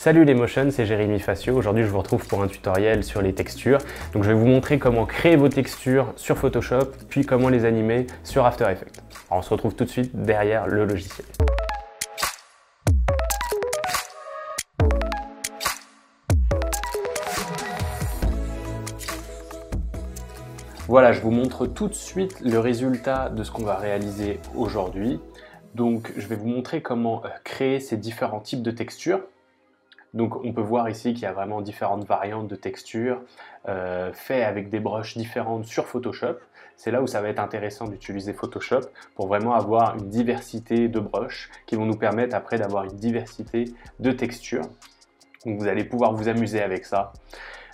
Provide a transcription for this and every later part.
Salut les motions, c'est Jérémy Facio. Aujourd'hui, je vous retrouve pour un tutoriel sur les textures. Donc, je vais vous montrer comment créer vos textures sur Photoshop, puis comment les animer sur After Effects. Alors, on se retrouve tout de suite derrière le logiciel. Voilà, je vous montre tout de suite le résultat de ce qu'on va réaliser aujourd'hui. Donc, je vais vous montrer comment créer ces différents types de textures. Donc, on peut voir ici qu'il y a vraiment différentes variantes de textures faites avec des brushes différentes sur Photoshop. C'est là où ça va être intéressant d'utiliser Photoshop pour vraiment avoir une diversité de brushes qui vont nous permettre après d'avoir une diversité de textures. Donc, vous allez pouvoir vous amuser avec ça.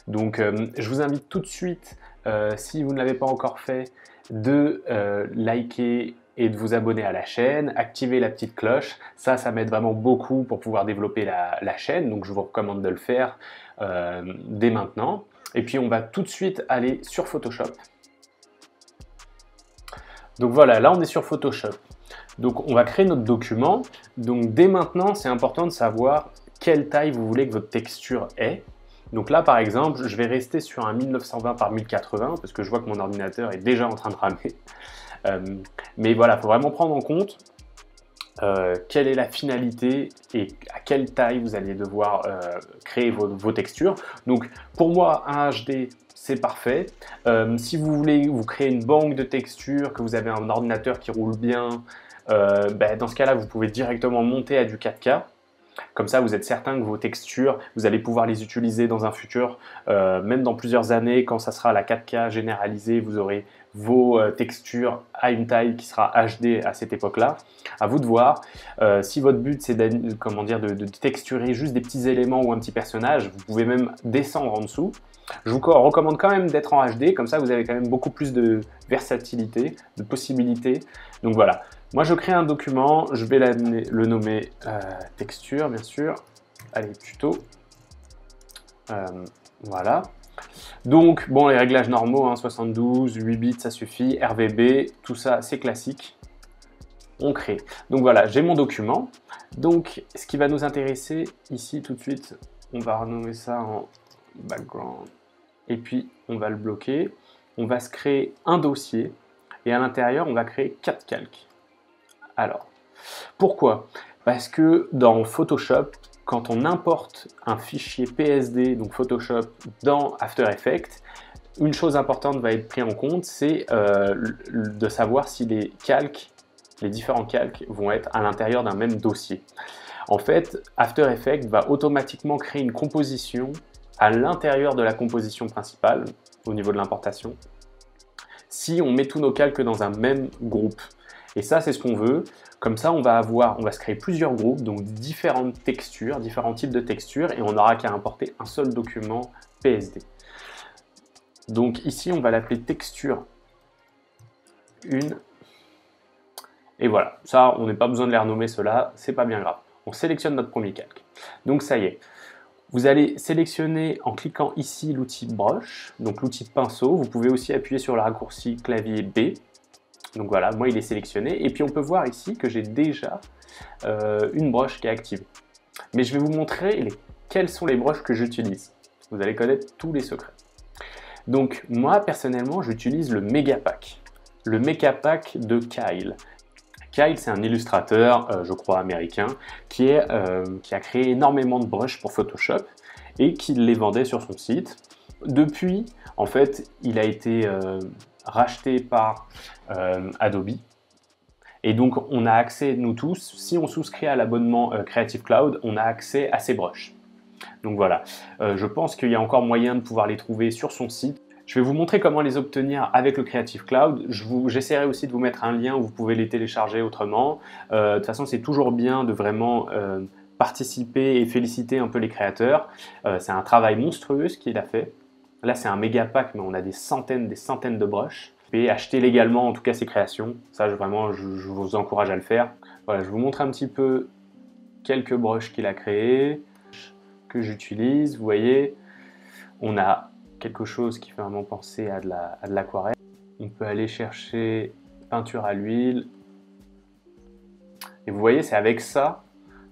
Donc, je vous invite tout de suite, si vous ne l'avez pas encore fait, de liker et de vous abonner à la chaîne, activer la petite cloche. Ça m'aide vraiment beaucoup pour pouvoir développer la chaîne. Donc, je vous recommande de le faire dès maintenant. Et puis, on va tout de suite aller sur Photoshop. Donc voilà, là, on est sur Photoshop. Donc, on va créer notre document. Donc, dès maintenant, c'est important de savoir quelle taille vous voulez que votre texture ait. Donc là, par exemple, je vais rester sur un 1920 par 1080 parce que je vois que mon ordinateur est déjà en train de ramer. Mais voilà, il faut vraiment prendre en compte quelle est la finalité et à quelle taille vous allez devoir créer vos textures. Donc pour moi, un HD, c'est parfait. Si vous voulez vous créer une banque de textures, que vous avez un ordinateur qui roule bien, dans ce cas-là, vous pouvez directement monter à du 4K. Comme ça, vous êtes certain que vos textures, vous allez pouvoir les utiliser dans un futur, même dans plusieurs années, quand ça sera la 4K généralisée, vous aurez vos textures à une taille qui sera HD à cette époque-là. À vous de voir. Si votre but, c'est de texturer juste des petits éléments ou un petit personnage, vous pouvez même descendre en dessous. Je vous recommande quand même d'être en HD, comme ça vous avez quand même beaucoup plus de versatilité, de possibilités. Donc voilà. Moi, je crée un document, je vais le nommer texture, bien sûr. Allez, tuto. Voilà. Donc, bon, les réglages normaux, hein, 72, 8 bits, ça suffit. RVB, tout ça, c'est classique. On crée. Donc voilà, j'ai mon document. Donc, ce qui va nous intéresser ici, tout de suite, on va renommer ça en background. Et puis, on va le bloquer. On va se créer un dossier. Et à l'intérieur, on va créer 4 calques. Alors, pourquoi? Parce que dans Photoshop, quand on importe un fichier PSD, donc Photoshop, dans After Effects, une chose importante va être prise en compte, c'est de savoir si les différents calques vont être à l'intérieur d'un même dossier. En fait, After Effects va automatiquement créer une composition à l'intérieur de la composition principale, au niveau de l'importation, si on met tous nos calques dans un même groupe. Et ça, c'est ce qu'on veut. Comme ça, on va se créer plusieurs groupes, donc différentes textures, différents types de textures, et on n'aura qu'à importer un seul document PSD. Donc ici, on va l'appeler texture 1. Et voilà, ça, on n'a pas besoin de les renommer ceux-là, c'est pas bien grave. On sélectionne notre premier calque. Donc ça y est. Vous allez sélectionner en cliquant ici l'outil brush, donc l'outil pinceau. Vous pouvez aussi appuyer sur le raccourci clavier B. Donc voilà, moi il est sélectionné. Et puis on peut voir ici que j'ai déjà une brush qui est active. Mais je vais vous montrer quelles sont les brushes que j'utilise. Vous allez connaître tous les secrets. Donc moi personnellement j'utilise le Megapack. Le Megapack de Kyle. Kyle, c'est un illustrateur, je crois américain, qui a créé énormément de brushes pour Photoshop et qui les vendait sur son site. Depuis, en fait, il a été racheté par Adobe. Et donc, on a accès, nous tous, si on souscrit à l'abonnement Creative Cloud, on a accès à ces brushes. Donc voilà, je pense qu'il y a encore moyen de pouvoir les trouver sur son site. Je vais vous montrer comment les obtenir avec le Creative Cloud. J'essaierai aussi de vous mettre un lien où vous pouvez les télécharger autrement. De toute façon, c'est toujours bien de vraiment participer et féliciter un peu les créateurs. C'est un travail monstrueux ce qu'il a fait. Là, c'est un méga pack, mais on a des centaines de brushes. Et acheter légalement, en tout cas, ses créations. Ça, je vous encourage à le faire. Voilà, je vous montre un petit peu quelques brushes qu'il a créées, que j'utilise. Vous voyez, on a quelque chose qui fait vraiment penser à de l'aquarelle. On peut aller chercher peinture à l'huile. Et vous voyez, c'est avec ça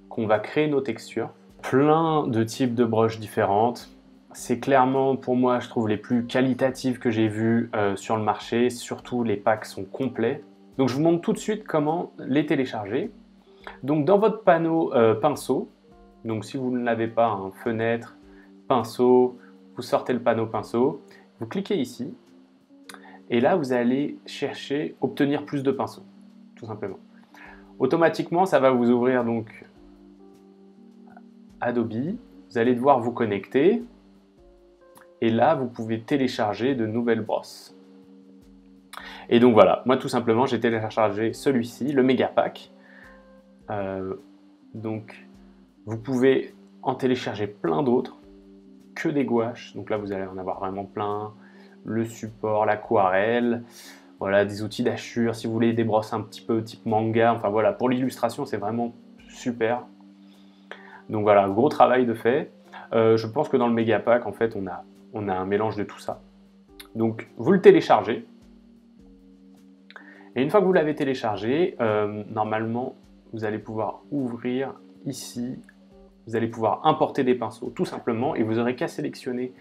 qu'on va créer nos textures. plein de types de brushes différentes. C'est clairement, pour moi, je trouve les plus qualitatives que j'ai vues sur le marché. Surtout, les packs sont complets. Donc, je vous montre tout de suite comment les télécharger. Donc, dans votre panneau pinceau, donc si vous ne l'avez pas, un fenêtre, pinceau, vous sortez le panneau pinceau, vous cliquez ici. Et là, vous allez chercher « Obtenir plus de pinceaux », tout simplement. Automatiquement, ça va vous ouvrir donc Adobe. Vous allez devoir vous connecter. Et là, vous pouvez télécharger de nouvelles brosses. Et donc voilà, moi tout simplement, j'ai téléchargé celui-ci, le Megapack. Donc, vous pouvez en télécharger plein d'autres, que des gouaches. Donc là, vous allez en avoir vraiment plein. Le support, l'aquarelle, voilà, des outils d'hachure, si vous voulez des brosses un petit peu type manga. Enfin voilà, pour l'illustration, c'est vraiment super. Donc voilà, gros travail de fait. Je pense que dans le Megapack, en fait, on a un mélange de tout ça. Donc, vous le téléchargez. Et une fois que vous l'avez téléchargé, normalement, vous allez pouvoir ouvrir ici. Vous allez pouvoir importer des pinceaux, tout simplement. Et vous n'aurez qu'à sélectionner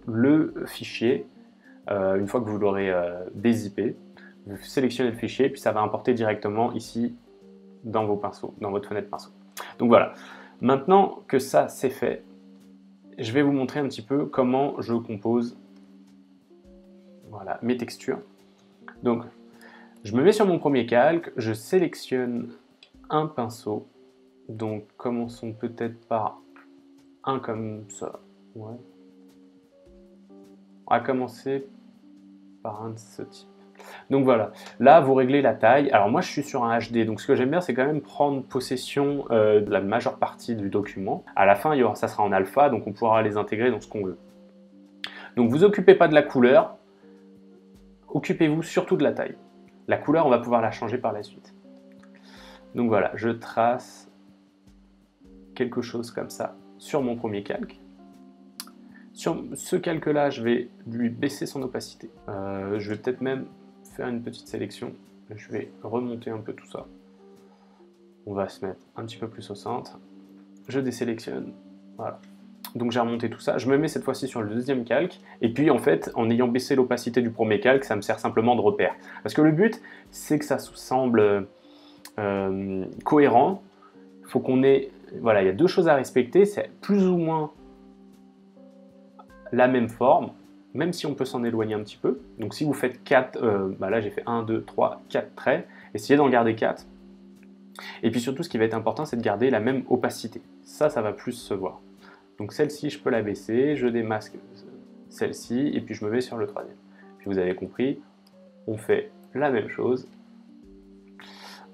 le fichier. Une fois que vous l'aurez dézippé, vous sélectionnez le fichier, puis ça va importer directement ici dans vos pinceaux, dans votre fenêtre pinceau. Donc voilà. Maintenant que ça, c'est fait, je vais vous montrer un petit peu comment je compose voilà, mes textures. Donc, je me mets sur mon premier calque, je sélectionne un pinceau. Donc, commençons peut-être par un comme ça. Ouais. On va commencer par un de ce type. Donc voilà, là vous réglez la taille. Alors moi je suis sur un HD, donc ce que j'aime bien c'est quand même prendre possession de la majeure partie du document. À la fin, ça sera en alpha, donc on pourra les intégrer dans ce qu'on veut. Donc vous occupez pas de la couleur, occupez-vous surtout de la taille. La couleur, on va pouvoir la changer par la suite. Donc voilà, je trace quelque chose comme ça sur mon premier calque. Sur ce calque-là, je vais lui baisser son opacité. Je vais peut-être même faire une petite sélection. Je vais remonter un peu tout ça. On va se mettre un petit peu plus au centre. Je désélectionne. Voilà. Donc j'ai remonté tout ça. Je me mets cette fois-ci sur le deuxième calque. Et puis en fait, en ayant baissé l'opacité du premier calque, ça me sert simplement de repère. Parce que le but, c'est que ça semble cohérent. Il faut qu'on ait... Voilà, il y a deux choses à respecter. C'est plus ou moins la même forme, même si on peut s'en éloigner un petit peu. Donc si vous faites 4, là j'ai fait 1, 2, 3, 4 traits, essayez d'en garder 4. Et puis surtout ce qui va être important, c'est de garder la même opacité. Ça va plus se voir. Donc celle-ci, je peux la baisser, je démasque celle-ci, et puis je me mets sur le troisième. Puis vous avez compris, on fait la même chose.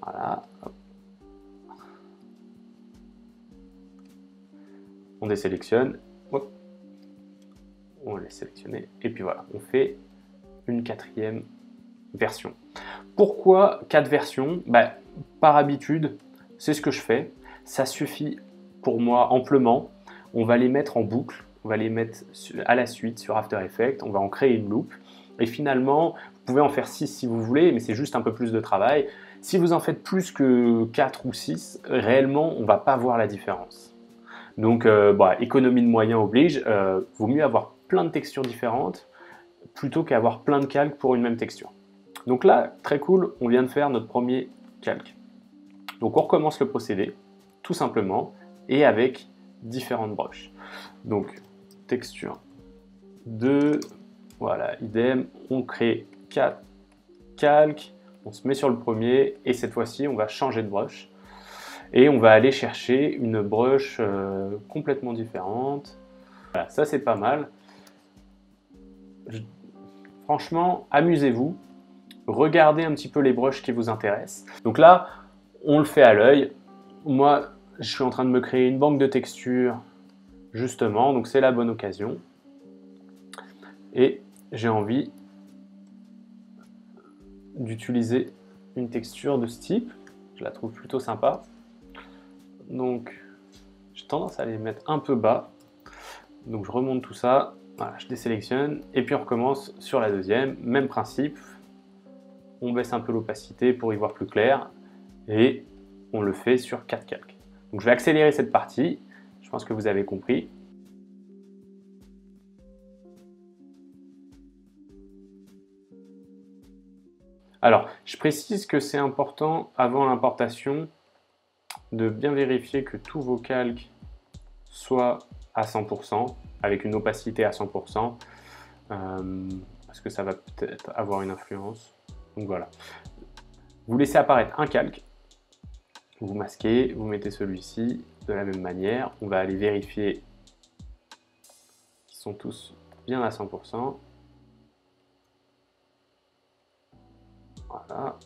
Voilà. On désélectionne. Hop. On laisse sélectionner, et puis voilà, on fait une quatrième version. Pourquoi 4 versions? Par habitude, c'est ce que je fais. Ça suffit pour moi amplement. On va les mettre en boucle, on va les mettre à la suite sur After Effects, on va en créer une loupe. Et finalement, vous pouvez en faire 6 si vous voulez, mais c'est juste un peu plus de travail. Si vous en faites plus que 4 ou 6, réellement, on ne va pas voir la différence. Donc, économie de moyens oblige, vaut mieux avoir plein de textures différentes plutôt qu'avoir plein de calques pour une même texture. Donc là, très cool, on vient de faire notre premier calque. Donc on recommence le procédé, tout simplement, et avec différentes brushes. Donc, texture 2, voilà, idem, on crée 4 calques, on se met sur le premier, et cette fois-ci, on va changer de brush. Et on va aller chercher une brush complètement différente. Voilà, ça c'est pas mal. Franchement, amusez-vous. Regardez un petit peu les brushes qui vous intéressent. Donc là, on le fait à l'œil. Moi, je suis en train de me créer une banque de textures, justement. Donc c'est la bonne occasion. Et j'ai envie d'utiliser une texture de ce type. Je la trouve plutôt sympa. Donc, j'ai tendance à les mettre un peu bas. Donc je remonte tout ça. Voilà, je désélectionne et puis on recommence sur la deuxième, même principe, on baisse un peu l'opacité pour y voir plus clair et on le fait sur 4 calques. Donc je vais accélérer cette partie, je pense que vous avez compris. Alors, je précise que c'est important avant l'importation de bien vérifier que tous vos calques soient à 100%, avec une opacité à 100%, parce que ça va peut-être avoir une influence. Donc voilà. Vous laissez apparaître un calque, vous masquez, vous mettez celui-ci de la même manière. On va aller vérifier qu'ils sont tous bien à 100%. Voilà.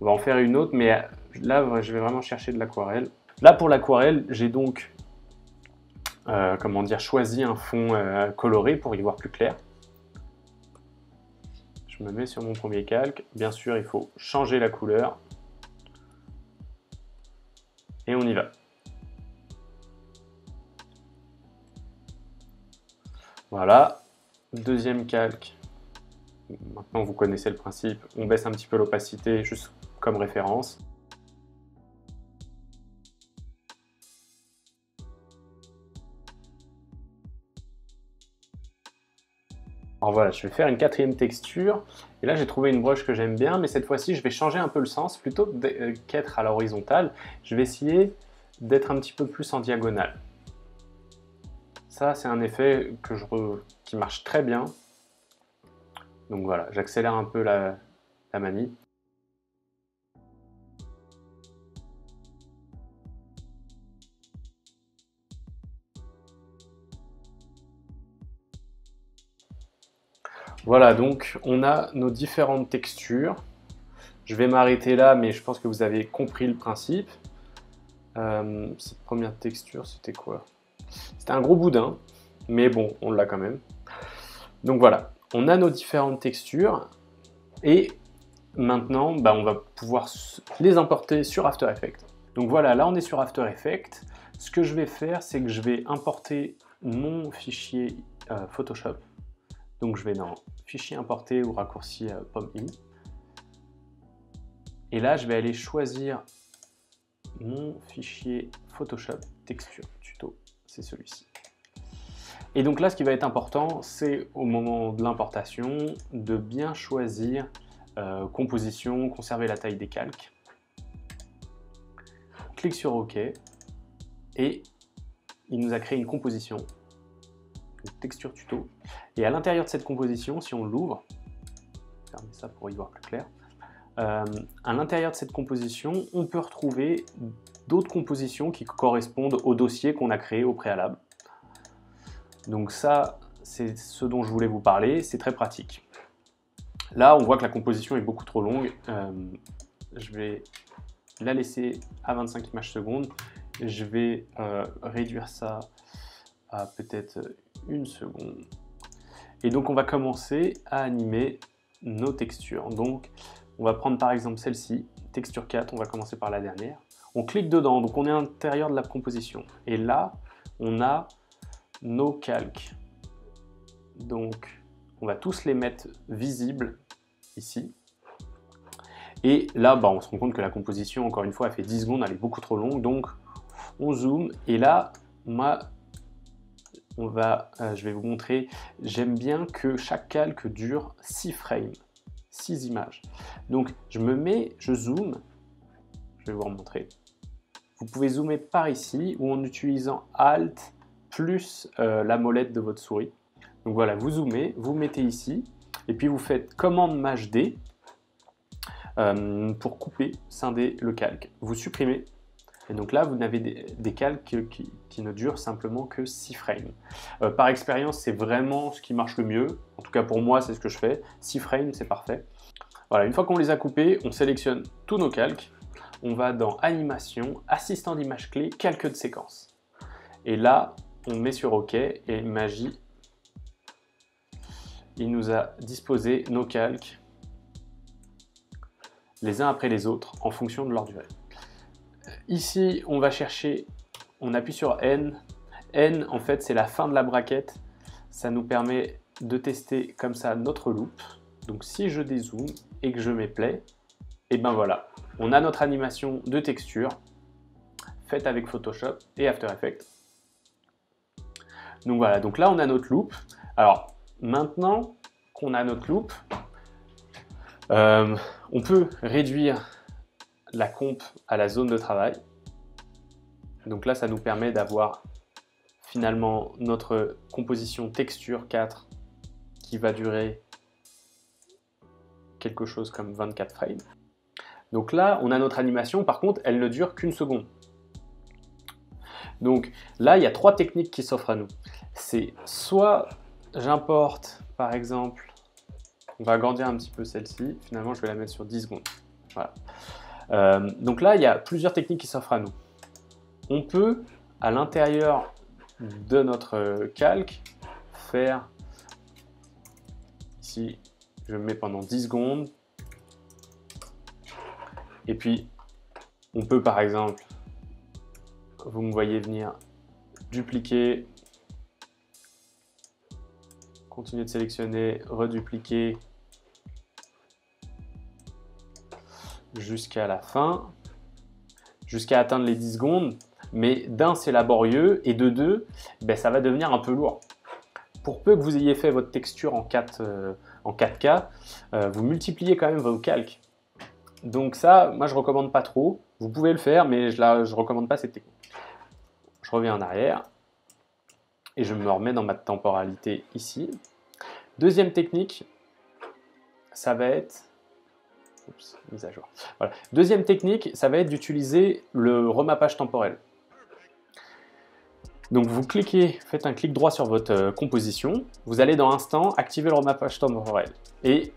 On va en faire une autre, mais là, je vais vraiment chercher de l'aquarelle. Là, pour l'aquarelle, j'ai donc choisi un fond coloré pour y voir plus clair. Je me mets sur mon premier calque. Bien sûr, il faut changer la couleur. Et on y va. Voilà. Deuxième calque. Maintenant, vous connaissez le principe. On baisse un petit peu l'opacité, juste comme référence. Alors voilà, je vais faire une quatrième texture. Et là, j'ai trouvé une broche que j'aime bien, mais cette fois-ci, je vais changer un peu le sens. Plutôt qu'être à l'horizontale, je vais essayer d'être un petit peu plus en diagonale. Ça, c'est un effet qui marche très bien. Donc voilà, j'accélère un peu la manie. Voilà, donc on a nos différentes textures. Je vais m'arrêter là, mais je pense que vous avez compris le principe. Cette première texture, c'était quoi? C'était un gros boudin, mais bon, on l'a quand même. Donc voilà, on a nos différentes textures et maintenant, on va pouvoir les importer sur After Effects. Donc voilà, là on est sur After Effects. Ce que je vais faire, c'est que je vais importer mon fichier Photoshop. Donc je vais dans Fichier importer ou raccourci POM-I. Et là, je vais aller choisir mon fichier Photoshop texture tuto. C'est celui-ci. Et donc là, ce qui va être important, c'est au moment de l'importation, de bien choisir composition, conserver la taille des calques. On clique sur OK et il nous a créé une composition, une texture tuto. Et à l'intérieur de cette composition, si on l'ouvre, fermez ça pour y voir plus clair, à l'intérieur de cette composition, on peut retrouver d'autres compositions qui correspondent au dossier qu'on a créé au préalable. Donc ça, c'est ce dont je voulais vous parler, c'est très pratique. Là, on voit que la composition est beaucoup trop longue. Je vais la laisser à 25 images secondes. Je vais réduire ça à peut-être 1 seconde. Et donc, on va commencer à animer nos textures. Donc, on va prendre par exemple celle-ci, texture 4, on va commencer par la dernière. On clique dedans, donc on est à l'intérieur de la composition. Et là, on a nos calques. Donc, on va tous les mettre visibles ici. Et là, on se rend compte que la composition, encore une fois, elle fait 10 secondes, elle est beaucoup trop longue. Donc, on zoome. Et là, moi, je vais vous montrer, j'aime bien que chaque calque dure 6 frames, 6 images. Donc, je zoome. Je vais vous remontrer. Vous pouvez zoomer par ici ou en utilisant Alt plus la molette de votre souris. Donc voilà, vous zoomez, vous mettez ici, et puis vous faites commande Maj D pour couper, scinder le calque. Vous supprimez, et donc là vous n'avez des calques qui ne durent simplement que 6 frames. Par expérience, c'est vraiment ce qui marche le mieux. En tout cas pour moi, c'est ce que je fais. 6 frames, c'est parfait. Voilà, une fois qu'on les a coupés, on sélectionne tous nos calques. On va dans Animation, Assistant d'image clé, calque de séquence. Et là, on met sur OK et magie, il nous a disposé nos calques les uns après les autres en fonction de leur durée. Ici, on va chercher, on appuie sur N. N, en fait, c'est la fin de la braquette. Ça nous permet de tester comme ça notre loop. Donc, si je dézoome et que je mets play, et ben voilà, on a notre animation de texture faite avec Photoshop et After Effects. Donc voilà, donc là on a notre loop. Alors maintenant qu'on a notre loop, on peut réduire la comp à la zone de travail. Donc là ça nous permet d'avoir finalement notre composition texture 4 qui va durer quelque chose comme 24 frames. Donc là on a notre animation, par contre elle ne dure qu'une seconde. Donc là, il y a 3 techniques qui s'offrent à nous. C'est soit j'importe, par exemple, on va agrandir un petit peu celle-ci, finalement je vais la mettre sur 10 secondes. Voilà. Donc là, il y a plusieurs techniques qui s'offrent à nous. On peut, à l'intérieur de notre calque, faire, ici, je me mets pendant 10 secondes, et puis on peut par exemple, vous me voyez venir dupliquer, continuer de sélectionner, redupliquer jusqu'à la fin, jusqu'à atteindre les 10 secondes. Mais d'un, c'est laborieux, et de deux, ben, ça va devenir un peu lourd. Pour peu que vous ayez fait votre texture en 4K, vous multipliez quand même vos calques. Donc ça, moi je recommande pas trop. Vous pouvez le faire, mais je recommande pas cette technique. Je reviens en arrière et je me remets dans ma temporalité ici. Deuxième technique, ça va être... Oups, mise à jour. Voilà. Deuxième technique, ça va être d'utiliser le remappage temporel. Donc vous cliquez, faites un clic droit sur votre composition, vous allez dans Instant, activer le remappage temporel. Et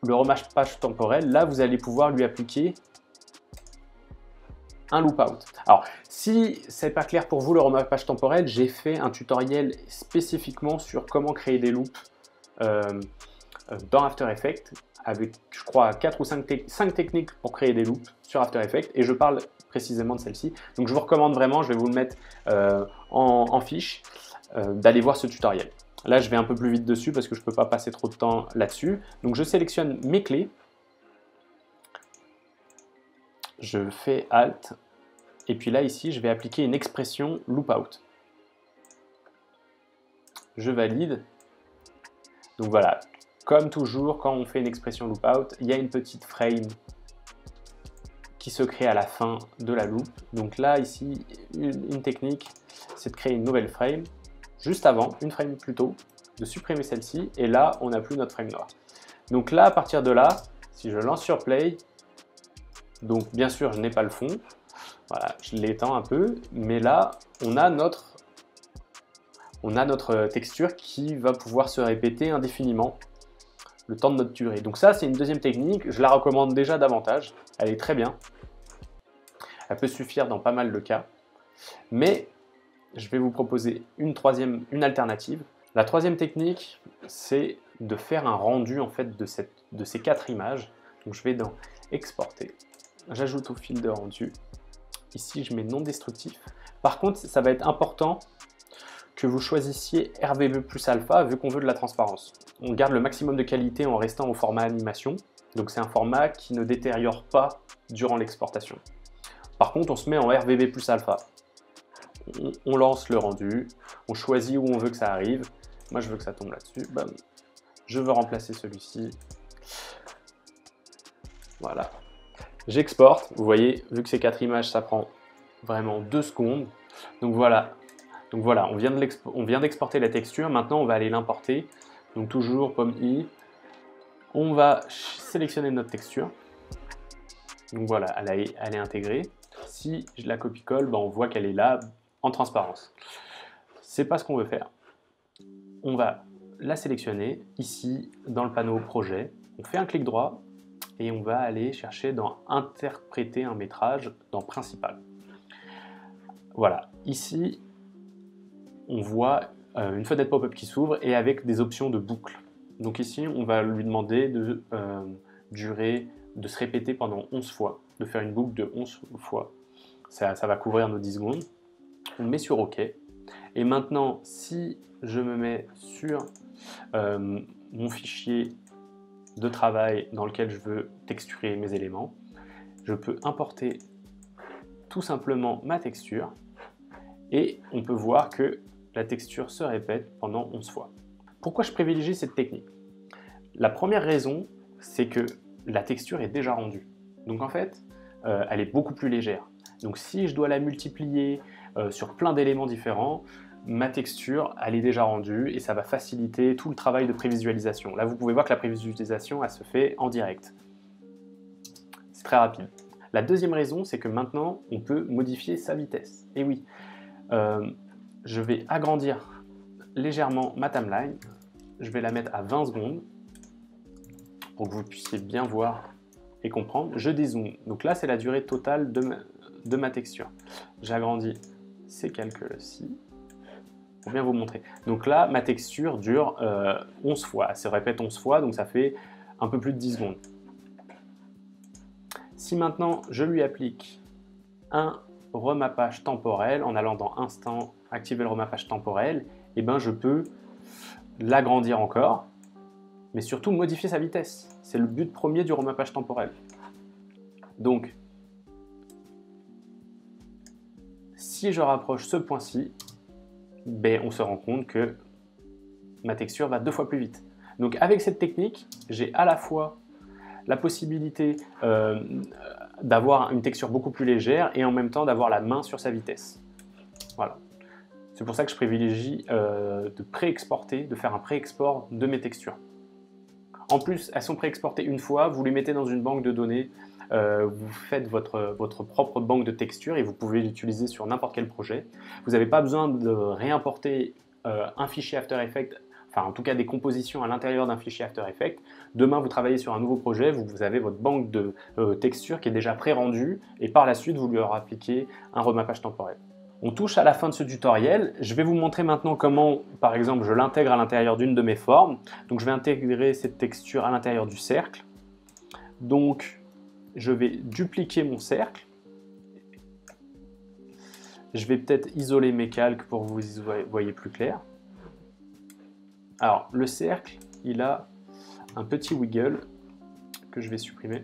le remappage temporel, là vous allez pouvoir lui appliquer un loop out. Alors, si c'est pas clair pour vous le remappage temporel, j'ai fait un tutoriel spécifiquement sur comment créer des loops dans After Effects, avec je crois 4 ou 5 techniques pour créer des loops sur After Effects, et je parle précisément de celle-ci. Donc je vous recommande vraiment, je vais vous le mettre en fiche, d'aller voir ce tutoriel. Là, je vais un peu plus vite dessus parce que je ne peux pas passer trop de temps là-dessus. Donc je sélectionne mes clés. Je fais Alt, et puis là, ici, je vais appliquer une expression loop out. Je valide. Donc voilà, comme toujours, quand on fait une expression loop out, il y a une petite frame qui se crée à la fin de la loop. Donc là, ici, une technique, c'est de créer une nouvelle frame, juste avant, une frame plus tôt, de supprimer celle-ci, et là, on n'a plus notre frame noire. Donc là, à partir de là, si je lance sur Play, donc bien sûr, je n'ai pas le fond, voilà, je l'étends un peu, mais là, on a notre texture qui va pouvoir se répéter indéfiniment le temps de notre durée. Donc ça, c'est une deuxième technique, je la recommande déjà davantage, elle est très bien. Elle peut suffire dans pas mal de cas, mais je vais vous proposer une alternative. La troisième technique, c'est de faire un rendu en fait de ces 4 images. Donc je vais dans Exporter, j'ajoute au fil de rendu. Ici, je mets non destructif. Par contre, ça va être important que vous choisissiez RVB plus alpha vu qu'on veut de la transparence. On garde le maximum de qualité en restant au format animation. Donc c'est un format qui ne détériore pas durant l'exportation. Par contre, on se met en RVB plus alpha. On lance le rendu, on choisit où on veut que ça arrive. Moi, je veux que ça tombe là-dessus. Bam. Je veux remplacer celui-ci. Voilà. J'exporte. Vous voyez, vu que c'est 4 images, ça prend vraiment 2 secondes. Donc voilà. On vient d'exporter la texture. Maintenant, on va aller l'importer. Donc toujours pomme i. On va sélectionner notre texture. Donc voilà, elle est intégrée. Si je la copie-colle, ben on voit qu'elle est là en transparence. C'est pas ce qu'on veut faire. On va la sélectionner ici dans le panneau projet. On fait un clic droit et on va aller chercher dans interpréter un métrage dans principal. Voilà, ici on voit une fenêtre pop-up qui s'ouvre et avec des options de boucle. Donc ici on va lui demander de de se répéter pendant 11 fois, de faire une boucle de 11 fois. Ça va couvrir nos 10 secondes. On met sur OK. Et maintenant, si je me mets sur mon fichier de travail dans lequel je veux texturer mes éléments, je peux importer tout simplement ma texture et on peut voir que la texture se répète pendant 11 fois. Pourquoi je privilégie cette technique? La première raison, c'est que la texture est déjà rendue. Donc en fait, elle est beaucoup plus légère. Donc si je dois la multiplier sur plein d'éléments différents, ma texture, elle est déjà rendue et ça va faciliter tout le travail de prévisualisation. Là, vous pouvez voir que la prévisualisation, elle se fait en direct. C'est très rapide. La deuxième raison, c'est que maintenant, on peut modifier sa vitesse. Et oui, je vais agrandir légèrement ma timeline. Je vais la mettre à 20 secondes pour que vous puissiez bien voir et comprendre. Je dézoome. Donc là, c'est la durée totale de ma texture. J'agrandis ces calculs-ci pour bien vous montrer. Donc là, ma texture dure 11 fois. Elle se répète 11 fois, donc ça fait un peu plus de 10 secondes. Si maintenant, je lui applique un remappage temporel, en allant dans Instant, activer le remappage temporel, et ben je peux l'agrandir encore, mais surtout modifier sa vitesse. C'est le but premier du remappage temporel. Donc, si je rapproche ce point-ci, ben, on se rend compte que ma texture va 2 fois plus vite. Donc avec cette technique, j'ai à la fois la possibilité d'avoir une texture beaucoup plus légère et en même temps d'avoir la main sur sa vitesse. Voilà. C'est pour ça que je privilégie de préexporter, de faire un préexport de mes textures. En plus, elles sont préexportées une fois, vous les mettez dans une banque de données, vous faites votre propre banque de textures et vous pouvez l'utiliser sur n'importe quel projet. Vous n'avez pas besoin de réimporter un fichier After Effects, enfin en tout cas des compositions à l'intérieur d'un fichier After Effects. Demain, vous travaillez sur un nouveau projet, vous avez votre banque de textures qui est déjà pré-rendue et par la suite, vous lui appliquez un remappage temporel. On touche à la fin de ce tutoriel. Je vais vous montrer maintenant comment, par exemple, je l'intègre à l'intérieur d'une de mes formes. Donc, je vais intégrer cette texture à l'intérieur du cercle. Donc, je vais dupliquer mon cercle. Je vais peut-être isoler mes calques pour que vous voyez plus clair. Alors, le cercle, il a un petit wiggle que je vais supprimer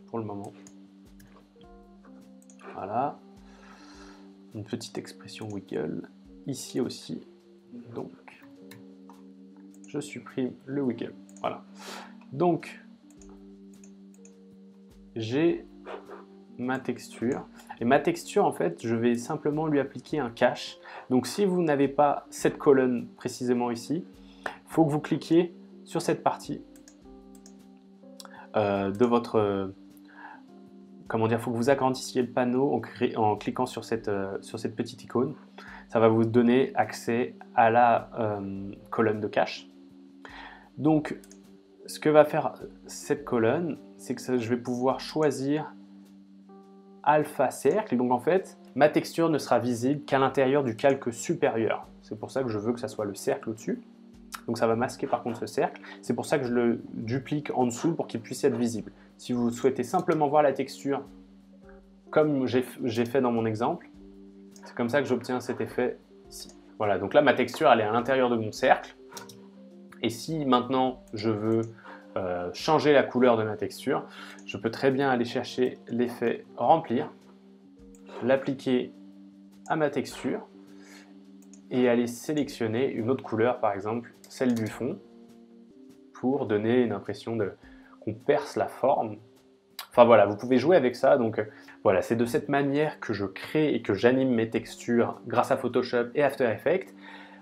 pour le moment. Voilà. Une petite expression wiggle ici aussi. Donc, je supprime le wiggle. Voilà. Donc, j'ai ma texture. Et ma texture, en fait, je vais simplement lui appliquer un cache. Donc, si vous n'avez pas cette colonne précisément ici, il faut que vous cliquiez sur cette partie de votre... Comment dire, il faut que vous agrandissiez le panneau en cliquant sur cette petite icône. Ça va vous donner accès à la colonne de cache. Donc, ce que va faire cette colonne, c'est que je vais pouvoir choisir alpha cercle. Donc, en fait, ma texture ne sera visible qu'à l'intérieur du calque supérieur. C'est pour ça que je veux que ça soit le cercle au-dessus. Donc, ça va masquer par contre ce cercle. C'est pour ça que je le duplique en dessous pour qu'il puisse être visible. Si vous souhaitez simplement voir la texture comme j'ai fait dans mon exemple, c'est comme ça que j'obtiens cet effet ici. Voilà, donc là ma texture elle est à l'intérieur de mon cercle. Et si maintenant je veux changer la couleur de ma texture, je peux très bien aller chercher l'effet remplir, l'appliquer à ma texture et aller sélectionner une autre couleur, par exemple celle du fond, pour donner une impression qu'on perce la forme. Enfin voilà, vous pouvez jouer avec ça. Donc voilà, c'est de cette manière que je crée et que j'anime mes textures grâce à Photoshop et After Effects.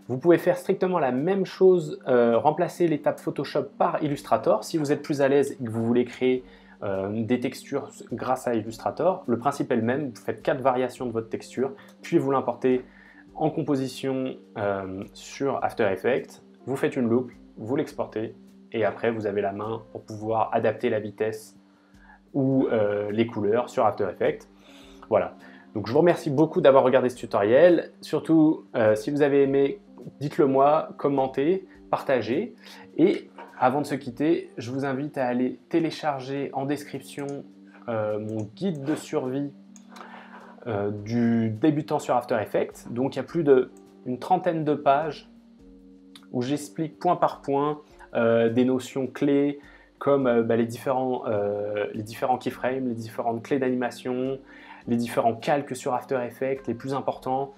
Vous pouvez faire strictement la même chose, remplacer l'étape Photoshop par Illustrator. Si vous êtes plus à l'aise et que vous voulez créer des textures grâce à Illustrator, le principe est le même. Vous faites 4 variations de votre texture, puis vous l'importez en composition sur After Effects. Vous faites une loupe, vous l'exportez et après vous avez la main pour pouvoir adapter la vitesse ou les couleurs sur After Effects. Voilà. Donc je vous remercie beaucoup d'avoir regardé ce tutoriel. Surtout, si vous avez aimé, dites-le moi, commentez, partagez. Et avant de se quitter, je vous invite à aller télécharger en description mon guide de survie du débutant sur After Effects. Donc il y a plus d'une trentaine de pages où j'explique point par point des notions clés comme les différents keyframes, les différentes clés d'animation, les différents calques sur After Effects, les plus importants,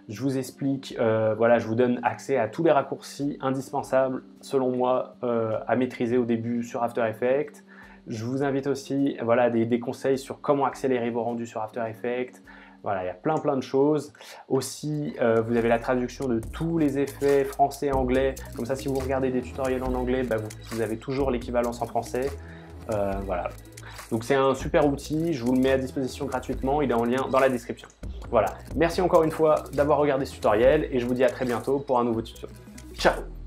Je vous explique, voilà, je vous donne accès à tous les raccourcis indispensables, selon moi, à maîtriser au début sur After Effects. Je vous invite aussi, voilà, des conseils sur comment accélérer vos rendus sur After Effects. Voilà, il y a plein de choses. Aussi, vous avez la traduction de tous les effets français et anglais. Comme ça, si vous regardez des tutoriels en anglais, bah, vous avez toujours l'équivalence en français. Voilà. Donc c'est un super outil, je vous le mets à disposition gratuitement, il est en lien dans la description. Voilà, merci encore une fois d'avoir regardé ce tutoriel et je vous dis à très bientôt pour un nouveau tuto. Ciao!